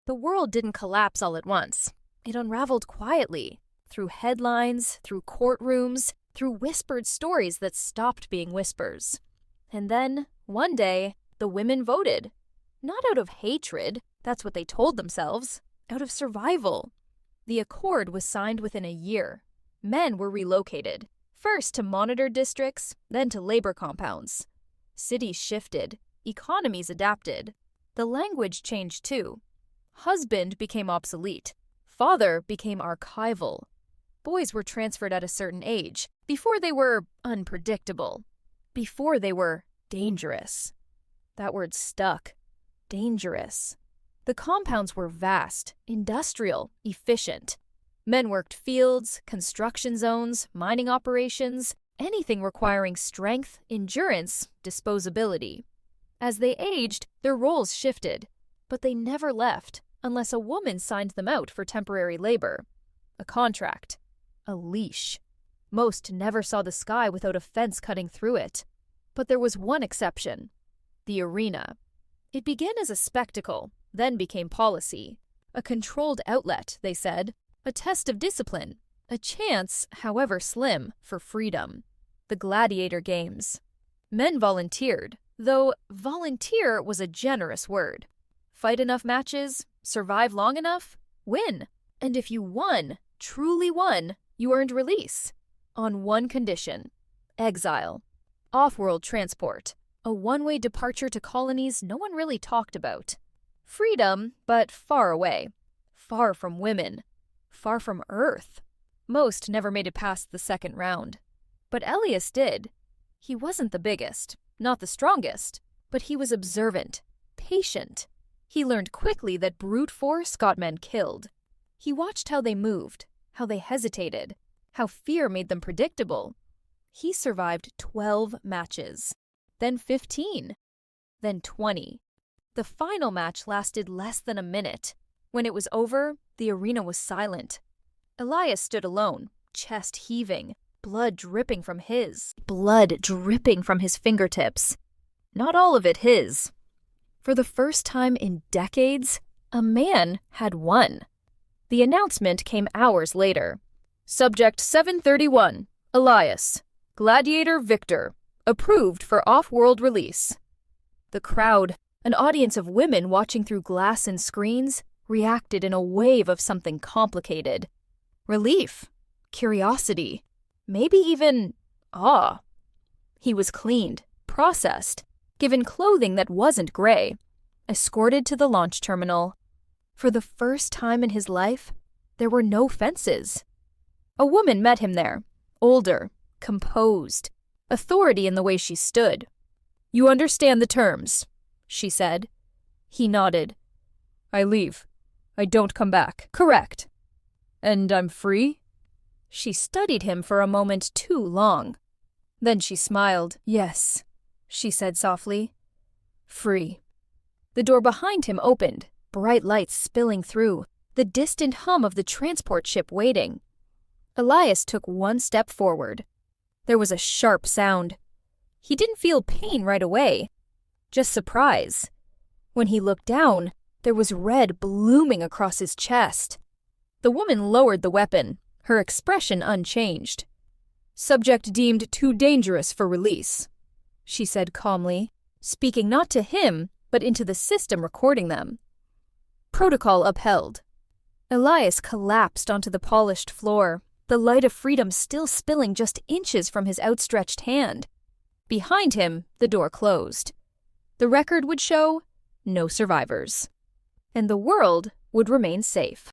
The world didn't collapse all at once. It unraveled quietly, through headlines, through courtrooms, through whispered stories that stopped being whispers. And then, one day, the women voted. Not out of hatred, that's what they told themselves, out of survival. The accord was signed within a year. Men were relocated, first to monitored districts, then to labor compounds. Cities shifted, economies adapted. The language changed too. Husband became obsolete. Father became archival. Boys were transferred at a certain age, before they were unpredictable, before they were dangerous. That word stuck. Dangerous. The compounds were vast, industrial, efficient. Men worked fields, construction zones, mining operations, anything requiring strength, endurance, disposability. As they aged, their roles shifted, but they never left unless a woman signed them out for temporary labor. A contract. A leash. Most never saw the sky without a fence cutting through it. But there was one exception. The arena. It began as a spectacle, then became policy. A controlled outlet, they said. A test of discipline. A chance, however slim, for freedom. The Gladiator games. Men volunteered, though volunteer was a generous word. Fight enough matches, survive long enough, win. And if you won, truly won, you earned release. On one condition. Exile. Off-world transport. A one-way departure to colonies no one really talked about. Freedom, but far away. Far from women. Far from Earth. Most never made it past the second round. But Elias did. He wasn't the biggest, not the strongest, but he was observant, patient. He learned quickly that brute force got men killed. He watched how they moved, how they hesitated, how fear made them predictable. He survived 12 matches, then 15, then 20. The final match lasted less than a minute. When it was over, the arena was silent. Elias stood alone, chest heaving, blood dripping from his fingertips. Not all of it his. For the first time in decades, a man had won. The announcement came hours later. Subject 731, Elias, Gladiator Victor, approved for off-world release. The crowd, an audience of women watching through glass and screens, reacted in a wave of something complicated. Relief, curiosity, maybe even awe. He was cleaned, processed, given clothing that wasn't gray, escorted to the launch terminal. For the first time in his life, there were no fences. A woman met him there, older, composed, authority in the way she stood. "You understand the terms," she said. He nodded. "I leave. I don't come back." "Correct." "And I'm free?" She studied him for a moment too long. Then she smiled. "Yes," she said softly. "Free." The door behind him opened, bright lights spilling through, the distant hum of the transport ship waiting. Elias took one step forward. There was a sharp sound. He didn't feel pain right away, just surprise. When he looked down, there was red blooming across his chest. The woman lowered the weapon, her expression unchanged. "Subject deemed too dangerous for release," she said calmly, speaking not to him, but into the system recording them. Protocol upheld. Elias collapsed onto the polished floor, the light of freedom still spilling just inches from his outstretched hand. Behind him, the door closed. The record would show no survivors. And the world would remain safe.